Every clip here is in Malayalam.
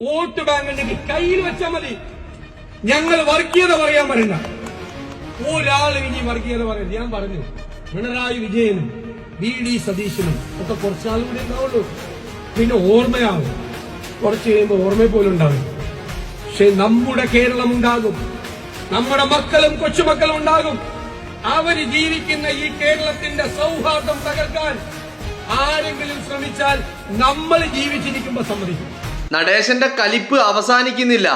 വോട്ട് ബാങ്ക് ഉണ്ടെങ്കിൽ കയ്യിൽ വെച്ചാൽ മതി. ഞങ്ങൾ വർഗീയത പറയാൻ പറയണ്ട. ഒരാളും ഇനി വർഗീയത പറയണ്ട. ഞാൻ പറഞ്ഞു, പിണറായി വിജയനും VD സതീശനും ഒക്കെ കുറച്ചാളും കൂടി ഉണ്ടാവുള്ളൂ. പിന്നെ ഓർമ്മയാവും, കുറച്ച് കഴിയുമ്പോൾ ഓർമ്മ പോലും ഉണ്ടാവും. പക്ഷെ നമ്മുടെ കേരളം ഉണ്ടാകും, നമ്മുടെ മക്കളും കൊച്ചുമക്കളും ഉണ്ടാകും. അവര് ജീവിക്കുന്ന ഈ കേരളത്തിന്റെ സൗഹാർദ്ദം തകർക്കാൻ ആരെങ്കിലും ശ്രമിച്ചാൽ നമ്മൾ ജീവിച്ചിരിക്കുമ്പോ സമ്മതിക്കും. നടേശന്റെ കലിപ്പ് അവസാനിക്കുന്നില്ല.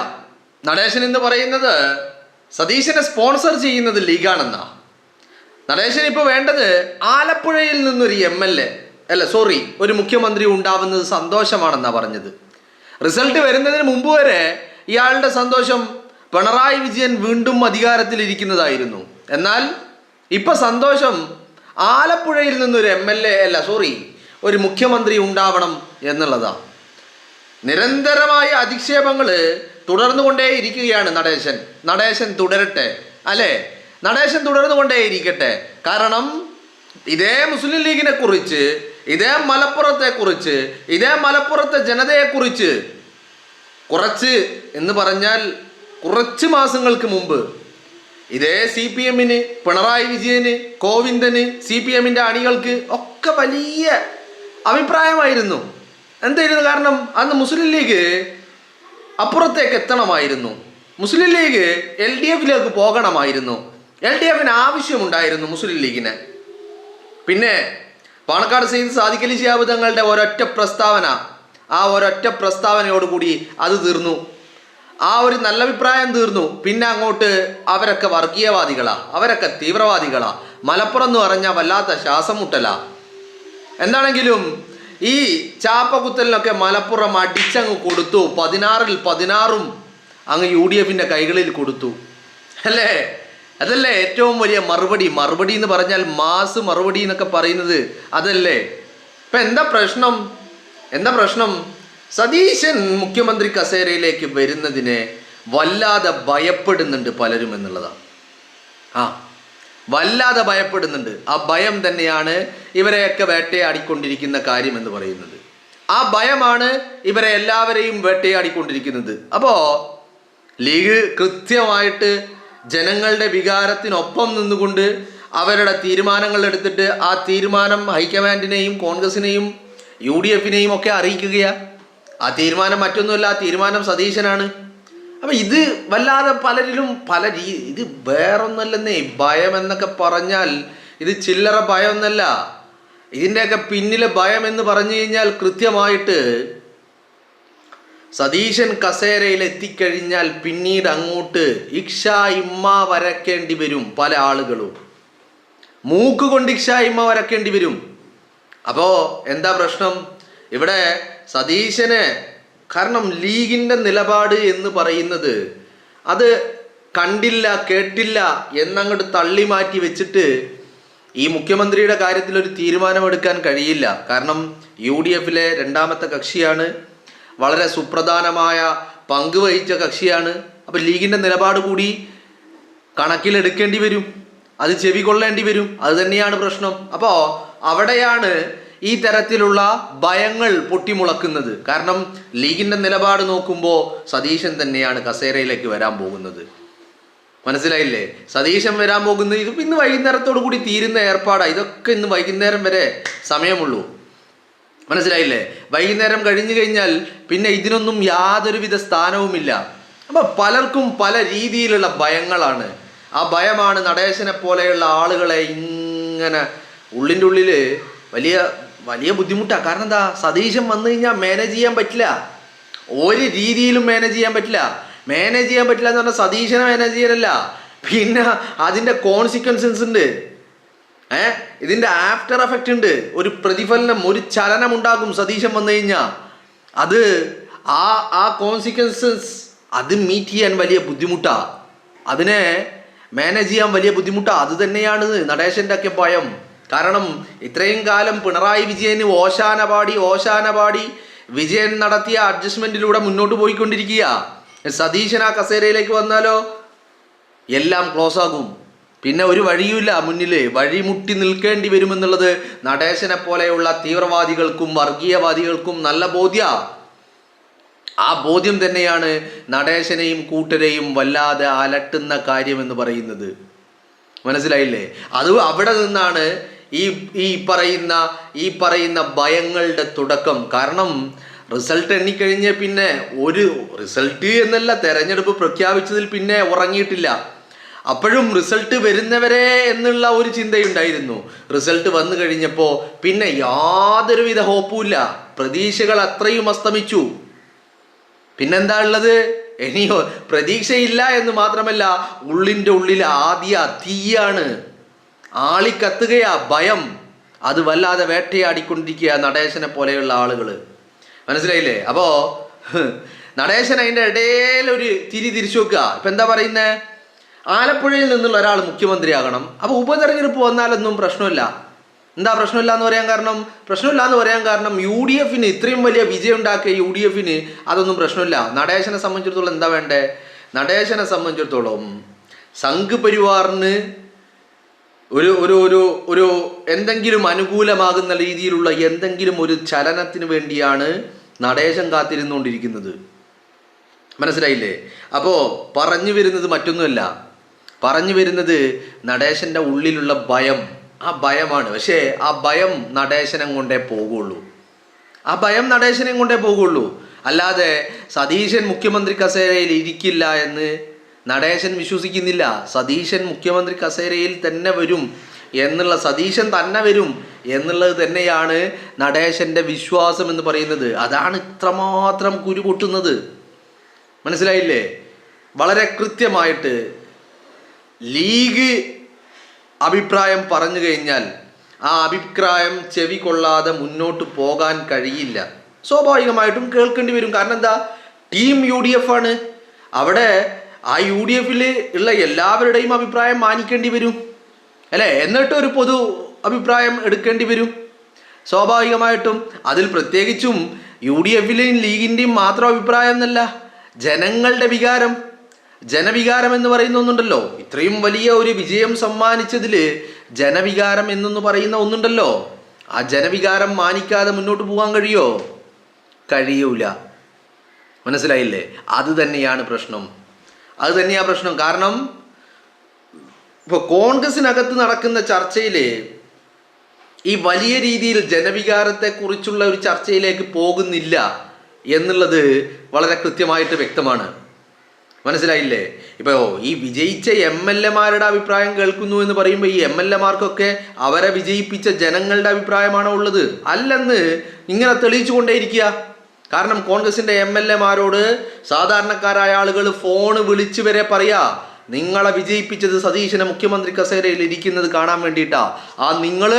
നടേശൻ എന്ന് പറയുന്നത് സതീശനെ സ്പോൺസർ ചെയ്യുന്നത് ലീഗാണെന്നാ. നടേശൻ ഇപ്പൊ വേണ്ടത് ആലപ്പുഴയിൽ നിന്നൊരു MLA ഒരു മുഖ്യമന്ത്രി ഉണ്ടാവുന്നത് സന്തോഷമാണെന്നാ പറഞ്ഞത്. റിസൾട്ട് വരുന്നതിന് മുമ്പ് വരെ ഇയാളുടെ സന്തോഷം പിണറായി വിജയൻ വീണ്ടും അധികാരത്തിലിരിക്കുന്നതായിരുന്നു. എന്നാൽ ഇപ്പൊ സന്തോഷം ആലപ്പുഴയിൽ നിന്നൊരു MLA ഒരു മുഖ്യമന്ത്രി ഉണ്ടാവണം എന്നുള്ളതാ. നിരന്തരമായ അധിക്ഷേപങ്ങൾ തുടർന്നുകൊണ്ടേയിരിക്കുകയാണ് നടേശൻ തുടരട്ടെ, അല്ലേ? നടേശൻ തുടർന്നുകൊണ്ടേയിരിക്കട്ടെ. കാരണം ഇതേ മുസ്ലിം ലീഗിനെ കുറിച്ച്, ഇതേ മലപ്പുറത്തെ ജനതയെക്കുറിച്ച് കുറച്ച് മാസങ്ങൾക്ക് മുമ്പ് ഇതേ CPM-ന്, പിണറായി വിജയന്, കോവിന്ദന്, CPM-ന്റെ അണികൾക്ക് ഒക്കെ വലിയ അഭിപ്രായമായിരുന്നു. എന്തായിരുന്നു കാരണം? അന്ന് മുസ്ലിം ലീഗ് അപ്പുറത്തേക്ക് എത്തണമായിരുന്നു. മുസ്ലിം ലീഗ് LDF-ലേക്ക് പോകണമായിരുന്നു. LDF-ന് ആവശ്യമുണ്ടായിരുന്നു മുസ്ലിം ലീഗിന്. പിന്നെ പാണക്കാട് സെയ്ദ് സാദിഖ് അലി ശിഹാബ് തങ്ങളുടെ ഒരൊറ്റ പ്രസ്താവനയോടുകൂടി അത് തീർന്നു. ആ ഒരു നല്ല അഭിപ്രായം തീർന്നു. പിന്നെ അങ്ങോട്ട് അവരൊക്കെ വർഗീയവാദികളാ, അവരൊക്കെ തീവ്രവാദികളാ. മലപ്പുറം എന്ന് പറഞ്ഞാൽ വല്ലാത്ത ശ്വാസം മുട്ടലാ. എന്താണെങ്കിലും ഈ ചാപ്പകുത്തലിനൊക്കെ മലപ്പുറം അടിച്ചങ്ങ് കൊടുത്തു. 16-ൽ 16 അങ്ങ് UDF-ന്റെ കൈകളിൽ കൊടുത്തു, അല്ലേ? അതല്ലേ ഏറ്റവും വലിയ മറുപടി എന്ന് പറഞ്ഞാൽ മാസ് മറുപടി എന്നൊക്കെ പറയുന്നത് അതല്ലേ? ഇപ്പൊ എന്താ പ്രശ്നം? സതീശൻ മുഖ്യമന്ത്രി കസേരയിലേക്ക് വരുന്നതിനെ വല്ലാതെ ഭയപ്പെടുന്നുണ്ട് പലരും എന്നുള്ളതാണ്. വല്ലാതെ ഭയപ്പെടുന്നുണ്ട്. ആ ഭയം തന്നെയാണ് ഇവരെയൊക്കെ വേട്ടയാടിക്കൊണ്ടിരിക്കുന്ന കാര്യം എന്ന് പറയുന്നത്. ആ ഭയമാണ് ഇവരെ എല്ലാവരെയും വേട്ടയാടിക്കൊണ്ടിരിക്കുന്നത്. അപ്പോൾ ലീഗ് കൃത്യമായിട്ട് ജനങ്ങളുടെ വികാരത്തിനൊപ്പം നിന്നുകൊണ്ട് അവരുടെ തീരുമാനങ്ങൾ എടുത്തിട്ട് ആ തീരുമാനം ഹൈക്കമാൻഡിനെയും കോൺഗ്രസിനെയും UDF-നെയും ഒക്കെ അറിയിക്കുകയാണ്. ആ തീരുമാനം മറ്റൊന്നുമല്ല, ആ തീരുമാനം സതീശനാണ്. അപ്പം ഇത് വല്ലാതെ പലരിലും ഇത് വേറൊന്നല്ലെന്നേ. ഭയം എന്നൊക്കെ പറഞ്ഞാൽ ഇത് ചില്ലറ ഭയമൊന്നല്ല. ഇതിൻ്റെയൊക്കെ പിന്നിലെ ഭയം എന്ന് പറഞ്ഞു കഴിഞ്ഞാൽ കൃത്യമായിട്ട് സതീശൻ കസേരയിൽ എത്തിക്കഴിഞ്ഞാൽ പിന്നീട് അങ്ങോട്ട് ഇമ്മ വരയ്ക്കേണ്ടി വരും. പല ആളുകളും മൂക്ക് കൊണ്ട് ഇമ്മ വരയ്ക്കേണ്ടി വരും. അപ്പോൾ എന്താ പ്രശ്നം ഇവിടെ? സതീശന് കാരണം ലീഗിൻ്റെ നിലപാട് എന്ന് പറയുന്നത് അത് കണ്ടില്ല കേട്ടില്ല എന്നങ്ങോട്ട് തള്ളി മാറ്റി വെച്ചിട്ട് ഈ മുഖ്യമന്ത്രിയുടെ കാര്യത്തിൽ ഒരു തീരുമാനമെടുക്കാൻ കഴിയില്ല. കാരണം UDF-ലെ രണ്ടാമത്തെ കക്ഷിയാണ്, വളരെ സുപ്രധാനമായ പങ്ക് വഹിച്ച കക്ഷിയാണ്. അപ്പം ലീഗിൻ്റെ നിലപാട് കൂടി കണക്കിലെടുക്കേണ്ടി വരും, അത് ചെവികൊള്ളേണ്ടി വരും. അത് തന്നെയാണ് പ്രശ്നം. അപ്പോൾ അവിടെയാണ് ഈ തരത്തിലുള്ള ഭയങ്ങൾ പൊട്ടിമുളക്കുന്നത്. കാരണം ലീഗിൻ്റെ നിലപാട് നോക്കുമ്പോൾ സതീശൻ തന്നെയാണ് കസേരയിലേക്ക് വരാൻ പോകുന്നത്. മനസ്സിലായില്ലേ? സതീശൻ വരാൻ പോകുന്നത് ഇത് ഇന്ന് വൈകുന്നേരത്തോടു കൂടി തീരുന്ന ഏർപ്പാടാണ്. ഇതൊക്കെ ഇന്ന് വൈകുന്നേരം വരെ സമയമുള്ളൂ. മനസ്സിലായില്ലേ? വൈകുന്നേരം കഴിഞ്ഞു കഴിഞ്ഞാൽ പിന്നെ ഇതിനൊന്നും യാതൊരുവിധ സ്ഥാനവുമില്ല. അപ്പം പലർക്കും പല രീതിയിലുള്ള ഭയങ്ങളാണ്. ആ ഭയമാണ് നടേശനെ പോലെയുള്ള ആളുകളെ ഇങ്ങനെ ഉള്ളിൻ്റെ ഉള്ളിൽ വലിയ ബുദ്ധിമുട്ടാണ്. കാരണം എന്താ? സതീശൻ വന്നു കഴിഞ്ഞാൽ മാനേജ് ചെയ്യാൻ പറ്റില്ല, ഒരു രീതിയിലും മാനേജ് ചെയ്യാൻ പറ്റില്ല എന്ന് പറഞ്ഞാൽ സതീശനെ മാനേജ് ചെയ്യാനല്ല, പിന്നെ അതിൻ്റെ കോൺസിക്വൻസസ് ഉണ്ട്. ഇതിൻ്റെ ആഫ്റ്റർ എഫക്റ്റ് ഉണ്ട്. ഒരു പ്രതിഫലനം, ഒരു ചലനം ഉണ്ടാകും സതീശൻ വന്നു കഴിഞ്ഞാൽ. അത് ആ കോൺസിക്വൻസസ് അത് മീറ്റ് ചെയ്യാൻ വലിയ ബുദ്ധിമുട്ടാണ്, അതിനെ മാനേജ് ചെയ്യാൻ വലിയ ബുദ്ധിമുട്ടാണ്. അത് തന്നെയാണ് നടേശൻ്റെ ഒക്കെ ഭയം. കാരണം ഇത്രയും കാലം പിണറായി വിജയന് ഓശാന പാടി വിജയൻ നടത്തിയ അഡ്ജസ്റ്റ്മെന്റിലൂടെ മുന്നോട്ട് പോയിക്കൊണ്ടിരിക്കുക. സതീശൻ ആ കസേരയിലേക്ക് വന്നാലോ എല്ലാം ക്ലോസ് ആകും. പിന്നെ ഒരു വഴിയുമില്ല, മുന്നിൽ വഴിമുട്ടി നിൽക്കേണ്ടി വരുമെന്നുള്ളത് നടേശനെ പോലെയുള്ള തീവ്രവാദികൾക്കും വർഗീയവാദികൾക്കും നല്ല ബോധ്യ. ആ ബോധ്യം തന്നെയാണ് നടേശനെയും കൂട്ടരെയും വല്ലാതെ അലട്ടുന്ന കാര്യമെന്ന് പറയുന്നത്. മനസ്സിലായില്ലേ? അത് അവിടെ നിന്നാണ് ഈ ഈ പറയുന്ന ഭയങ്ങളുടെ തുടക്കം. കാരണം റിസൾട്ട് എണ്ണിക്കഴിഞ്ഞ് പിന്നെ ഒരു റിസൾട്ട് എന്നല്ല, തെരഞ്ഞെടുപ്പ് പ്രഖ്യാപിച്ചതിൽ പിന്നെ ഉറങ്ങിയിട്ടില്ല. അപ്പോഴും റിസൾട്ട് വരുന്നവരെ എന്നുള്ള ഒരു ചിന്തയുണ്ടായിരുന്നു. റിസൾട്ട് വന്നു കഴിഞ്ഞപ്പോൾ പിന്നെ യാതൊരുവിധ ഹോപ്പുമില്ല, പ്രതീക്ഷകൾ അത്രയും അസ്തമിച്ചു. പിന്നെന്താ ഉള്ളത്? ഇനിയോ പ്രതീക്ഷയില്ല എന്ന് മാത്രമല്ല, ഉള്ളിൻ്റെ ഉള്ളിൽ ആദ്യ തീയാണ്, ആളിക്കത്തുകയാ ഭയം. അത് വല്ലാതെ വേട്ടയാടിക്കൊണ്ടിരിക്കുക നടേശനെ പോലെയുള്ള ആളുകൾ. മനസ്സിലായില്ലേ? അപ്പോൾ നടേശൻ അതിൻ്റെ ഇടയിൽ ഒരു തിരിച്ചു വെക്കുക. ഇപ്പം എന്താ പറയുന്നത്? ആലപ്പുഴയിൽ നിന്നുള്ള ഒരാൾ മുഖ്യമന്ത്രിയാകണം. അപ്പോൾ ഉപതെരഞ്ഞെടുപ്പ് വന്നാലൊന്നും പ്രശ്നമില്ല. എന്താ പ്രശ്നമില്ല എന്ന് പറയാൻ കാരണം UDF ഇത്രയും വലിയ വിജയം ഉണ്ടാക്കിയ UDF അതൊന്നും പ്രശ്നമില്ല. നടേശനെ സംബന്ധിച്ചിടത്തോളം എന്താ വേണ്ടേ? നടേശനെ സംബന്ധിച്ചിടത്തോളം സംഘ് പരിവാറിന് ഒരു ഒരു ഒരു ഒരു എന്തെങ്കിലും അനുകൂലമാകുന്ന രീതിയിലുള്ള എന്തെങ്കിലും ഒരു ചലനത്തിന് വേണ്ടിയാണ് നടേശൻ കാത്തിരുന്നുകൊണ്ടിരിക്കുന്നത്. മനസ്സിലായില്ലേ? അപ്പോൾ പറഞ്ഞു വരുന്നത് മറ്റൊന്നുമല്ല, പറഞ്ഞു വരുന്നത് നടേശൻ്റെ ഉള്ളിലുള്ള ഭയം. ആ ഭയമാണ്. പക്ഷേ ആ ഭയം നടേശനം കൊണ്ടേ പോകുള്ളൂ. അല്ലാതെ സതീശൻ മുഖ്യമന്ത്രി കസേരയിൽ ഇരിക്കില്ല എന്ന് നടേശൻ വിശ്വസിക്കുന്നില്ല. സതീശൻ മുഖ്യമന്ത്രി കസേരയിൽ തന്നെ വരും എന്നുള്ള, സതീശൻ തന്നെ വരും എന്നുള്ളത് തന്നെയാണ് നടേശൻ്റെ വിശ്വാസം എന്ന് പറയുന്നത്. അതാണ് ഇത്രമാത്രം കുരുപൊട്ടുന്നത്. മനസ്സിലായില്ലേ? വളരെ കൃത്യമായിട്ട് ലീഗ് അഭിപ്രായം പറഞ്ഞു കഴിഞ്ഞാൽ ആ അഭിപ്രായം ചെവി കൊള്ളാതെ മുന്നോട്ട് പോകാൻ കഴിയില്ല. സ്വാഭാവികമായിട്ടും കേൾക്കേണ്ടി വരും. കാരണം എന്താ? ടീം UDF ആണ്. അവിടെ ആ UDF ഉള്ള എല്ലാവരുടെയും അഭിപ്രായം മാനിക്കേണ്ടി വരും അല്ലേ? എന്നിട്ട് ഒരു പൊതു അഭിപ്രായം എടുക്കേണ്ടി വരും സ്വാഭാവികമായിട്ടും. അതിൽ പ്രത്യേകിച്ചും UDF ലീഗിൻ്റെയും മാത്രം അഭിപ്രായം എന്നല്ല, ജനവികാരം എന്ന് പറയുന്ന ഒന്നുണ്ടല്ലോ. ഇത്രയും വലിയ ഒരു വിജയം സമ്മാനിച്ചതിൽ ജനവികാരം എന്നൊന്ന് പറയുന്ന ഒന്നുണ്ടല്ലോ. ആ ജനവികാരം മാനിക്കാതെ മുന്നോട്ട് പോകാൻ കഴിയൂല. മനസ്സിലായില്ലേ? അത് തന്നെയാണ് പ്രശ്നം. കാരണം ഇപ്പോൾ കോൺഗ്രസിനകത്ത് നടക്കുന്ന ചർച്ചയിൽ ഈ വലിയ രീതിയിൽ ജനവികാരത്തെക്കുറിച്ചുള്ള ഒരു ചർച്ചയിലേക്ക് പോകുന്നില്ല എന്നുള്ളത് വളരെ കൃത്യമായിട്ട് വ്യക്തമാണ്. മനസ്സിലായില്ലേ? ഇപ്പോൾ ഈ വിജയിച്ച MLA-മാരുടെ അഭിപ്രായം കേൾക്കുന്നു എന്ന് പറയുമ്പോൾ ഈ MLA-മാർക്കൊക്കെ അവരെ വിജയിപ്പിച്ച ജനങ്ങളുടെ അഭിപ്രായമാണോ ഉള്ളത്? അല്ലെന്ന് ഇങ്ങനെ തെളിയിച്ചു കൊണ്ടേയിരിക്കുക. കാരണം കോൺഗ്രസിൻ്റെ MLA-മാരോട് സാധാരണക്കാരായ ആളുകൾ ഫോൺ വിളിച്ചു വരെ പറയാ, നിങ്ങളെ വിജയിപ്പിച്ചത് സതീശനെ മുഖ്യമന്ത്രി കസേരയിൽ ഇരിക്കുന്നത് കാണാൻ വേണ്ടിയിട്ടാ. ആ നിങ്ങൾ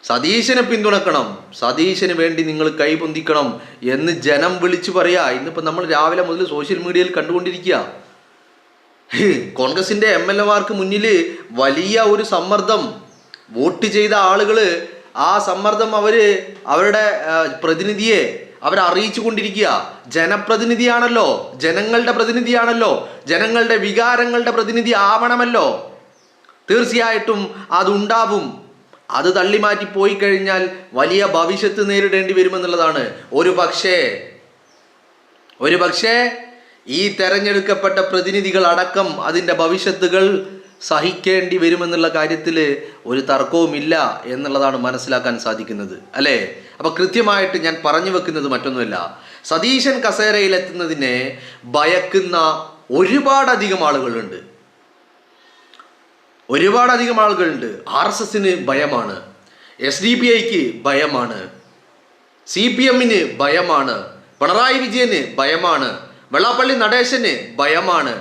സതീശനെ പിന്തുണക്കണം, സതീശന് വേണ്ടി നിങ്ങൾ കൈപൊന്തിക്കണം എന്ന് ജനം വിളിച്ചു പറയാ. ഇന്നിപ്പോൾ നമ്മൾ രാവിലെ മുതൽ സോഷ്യൽ മീഡിയയിൽ കണ്ടുകൊണ്ടിരിക്കുക. കോൺഗ്രസിൻ്റെ MLA-മാർക്ക് മുന്നിൽ വലിയ ഒരു സമ്മർദ്ദം, വോട്ട് ചെയ്ത ആളുകൾ ആ സമ്മർദ്ദം അവരുടെ പ്രതിനിധിയെ അവരറിയിച്ചു കൊണ്ടിരിക്കുക. ജനപ്രതിനിധിയാണല്ലോ, ജനങ്ങളുടെ പ്രതിനിധിയാണല്ലോ, ജനങ്ങളുടെ വികാരങ്ങളുടെ പ്രതിനിധി ആവണമല്ലോ. തീർച്ചയായിട്ടും അതുണ്ടാവും. അത് തള്ളിമാറ്റി പോയി കഴിഞ്ഞാൽ വലിയ ഭവിഷ്യത്ത് നേരിടേണ്ടി വരുമെന്നുള്ളതാണ്. ഒരു പക്ഷേ ഈ തെരഞ്ഞെടുക്കപ്പെട്ട പ്രതിനിധികൾ അടക്കം അതിൻ്റെ ഭവിഷ്യത്തുകൾ സഹിക്കേണ്ടി വരുമെന്നുള്ള കാര്യത്തിൽ ഒരു തർക്കവുമില്ല എന്നുള്ളതാണ് മനസ്സിലാക്കാൻ സാധിക്കുന്നത് അല്ലേ? അപ്പോൾ കൃത്യമായിട്ട് ഞാൻ പറഞ്ഞു വെക്കുന്നത് മറ്റൊന്നുമില്ല, സതീശൻ കസേരയിലെത്തുന്നതിനെ ഭയക്കുന്ന ഒരുപാടധികം ആളുകളുണ്ട്. RSSന് ഭയമാണ്, SDPIക്ക് ഭയമാണ്, CPM-ന് ഭയമാണ്, പിണറായി വിജയന് ഭയമാണ്, വെള്ളാപ്പള്ളി നടേശന് ഭയമാണ്,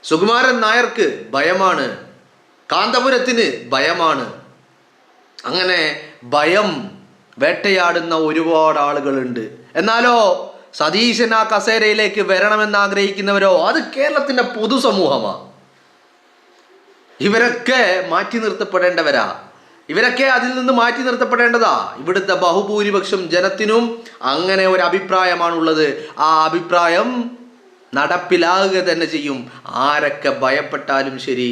സുകുമാരൻ നായർക്ക് ഭയമാണ്, കാന്തപുരത്തിന് ഭയമാണ്. അങ്ങനെ ഭയം വേട്ടയാടുന്ന ഒരുപാട് ആളുകളുണ്ട്. എന്നാലോ സതീശൻ ആ കസേരയിലേക്ക് വരണമെന്ന് ആഗ്രഹിക്കുന്നവരോ അത് കേരളത്തിൻ്റെ പൊതുസമൂഹമാണ്. ഇവരൊക്കെ മാറ്റി നിർത്തപ്പെടേണ്ടവരാ, ഇവരൊക്കെ അതിൽ നിന്ന് മാറ്റി നിർത്തപ്പെടേണ്ടതാ. ഇവിടുത്തെ ബഹുഭൂരിപക്ഷം ജനത്തിനും അങ്ങനെ ഒരു അഭിപ്രായമാണുള്ളത്. ആ അഭിപ്രായം നടപ്പിലാകുക തന്നെ ചെയ്യും. ആരൊക്കെ ഭയപ്പെട്ടാലും ശരി,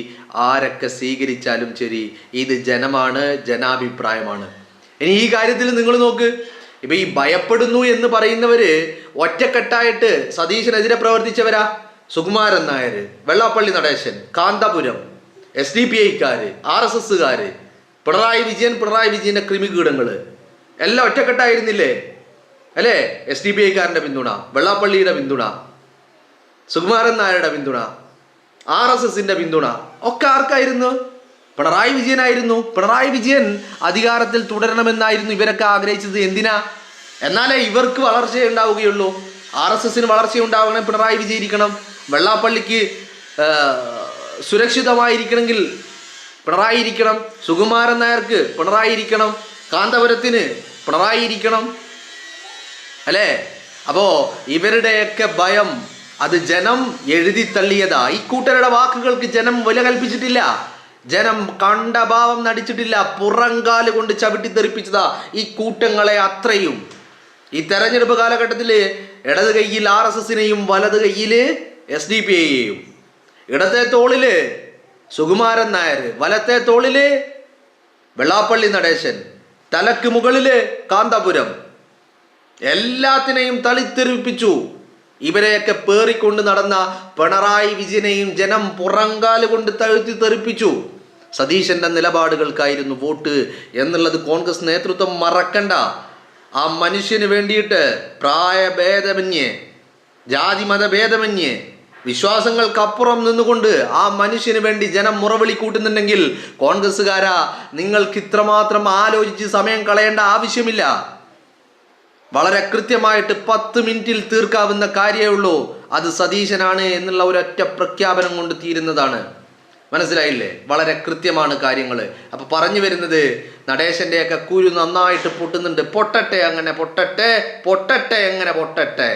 ആരൊക്കെ സ്വീകരിച്ചാലും ശരി, ഇത് ജനമാണ്, ജനാഭിപ്രായമാണ്. ഇനി ഈ കാര്യത്തിൽ നിങ്ങൾ നോക്ക്, ഇപ്പൊ ഈ ഭയപ്പെടുന്നു എന്ന് പറയുന്നവര് ഒറ്റക്കെട്ടായിട്ട് സതീശനെതിരെ പ്രവർത്തിച്ചവരാ. സുകുമാരൻ നായർ, വെള്ളാപ്പള്ളി നടേശൻ, കാന്തപുരം, SDPI-ക്കാര്, RSSകാര്, പിണറായി വിജയന്റെ ക്രിമികീടങ്ങള് എല്ലാം ഒറ്റക്കെട്ടായിരുന്നില്ലേ? അല്ലേ? SDPI-ക്കാരന്റെ പിന്തുണ, വെള്ളാപ്പള്ളിയുടെ പിന്തുണ, സുകുമാരൻ നായരുടെ പിന്തുണ, RSSന്റെ പിന്തുണ ഒക്കെ ആർക്കായിരുന്നു? പിണറായി വിജയനായിരുന്നു. പിണറായി വിജയൻ അധികാരത്തിൽ തുടരണമെന്നായിരുന്നു ഇവരൊക്കെ ആഗ്രഹിച്ചത്. എന്തിനാ? എന്നാലേ ഇവർക്ക് വളർച്ചയുണ്ടാവുകയുള്ളൂ. RSSന് വളർച്ചയുണ്ടാവണം, പിണറായി വിജയൻ ഇരിക്കണം. വെള്ളാപ്പള്ളിക്ക് സുരക്ഷിതമായിരിക്കണമെങ്കിൽ പിണറായി ഇരിക്കണം. സുകുമാരൻ നായർക്ക് പിണറായി ഇരിക്കണം. കാന്തപുരത്തിന് പിണറായി ഇരിക്കണം. അല്ലേ? അപ്പോ ഇവരുടെയൊക്കെ ഭയം അത് ജനം എഴുതി തള്ളിയതാ. ഈ കൂട്ടരുടെ വാക്കുകൾക്ക് ജനം വില കൽപ്പിച്ചിട്ടില്ല. ജനം കണ്ട ഭാവം നടിച്ചിട്ടില്ല. പുറങ്കാല് കൊണ്ട് ചവിട്ടി തെറിപ്പിച്ചതാ ഈ കൂട്ടങ്ങളെ അത്രയും. ഈ തെരഞ്ഞെടുപ്പ് കാലഘട്ടത്തിൽ ഇടത് കൈയിൽ RSSനെയും വലത് കൈയില് SDPI-യെയും, ഇടത്തെ തോളില് സുകുമാരൻ നായർ, വലത്തെ തോളില് വെള്ളാപ്പള്ളി നടേശൻ, തലക്ക് മുകളില് കാന്തപുരം, എല്ലാത്തിനെയും തളിത്തെറിപ്പിച്ചു. ഇവരെയൊക്കെ പേറിക്കൊണ്ട് നടന്ന പിണറായി വിജയനെയും ജനം പുറങ്കാല് കൊണ്ട് തഴുത്തി തെറിപ്പിച്ചു. സതീശന്റെ നിലപാടുകൾക്കായിരുന്നു വോട്ട് എന്നുള്ളത് കോൺഗ്രസ് നേതൃത്വം മറക്കണ്ട. ആ മനുഷ്യന് വേണ്ടിയിട്ട് പ്രായഭേദമന്യേ, ജാതി മതഭേദമന്യേ, വിശ്വാസങ്ങൾക്കപ്പുറം നിന്നുകൊണ്ട് ആ മനുഷ്യന് വേണ്ടി ജനം മുറവിളി കൂട്ടുന്നുണ്ടെങ്കിൽ കോൺഗ്രസ്സുകാരാ, നിങ്ങൾക്ക് ഇത്രമാത്രം ആലോചിച്ച് സമയം കളയേണ്ട ആവശ്യമില്ല. വളരെ കൃത്യമായിട്ട് 10 മിനിറ്റിൽ തീർക്കാവുന്ന കാര്യമേ ഉള്ളൂ. അത് സതീശനാണ് എന്നുള്ള ഒരൊറ്റ പ്രഖ്യാപനം കൊണ്ട് തീരുന്നതാണ്. മനസ്സിലായില്ലേ? വളരെ കൃത്യമാണ് കാര്യങ്ങൾ. അപ്പൊ പറഞ്ഞു വരുന്നത്, നടേശന്റെയൊക്കെ കുരു നന്നായിട്ട് പൊട്ടുന്നുണ്ട്. പൊട്ടട്ടെ, അങ്ങനെ പൊട്ടട്ടെ, പൊട്ടട്ടെ, എങ്ങനെ പൊട്ടട്ടെ.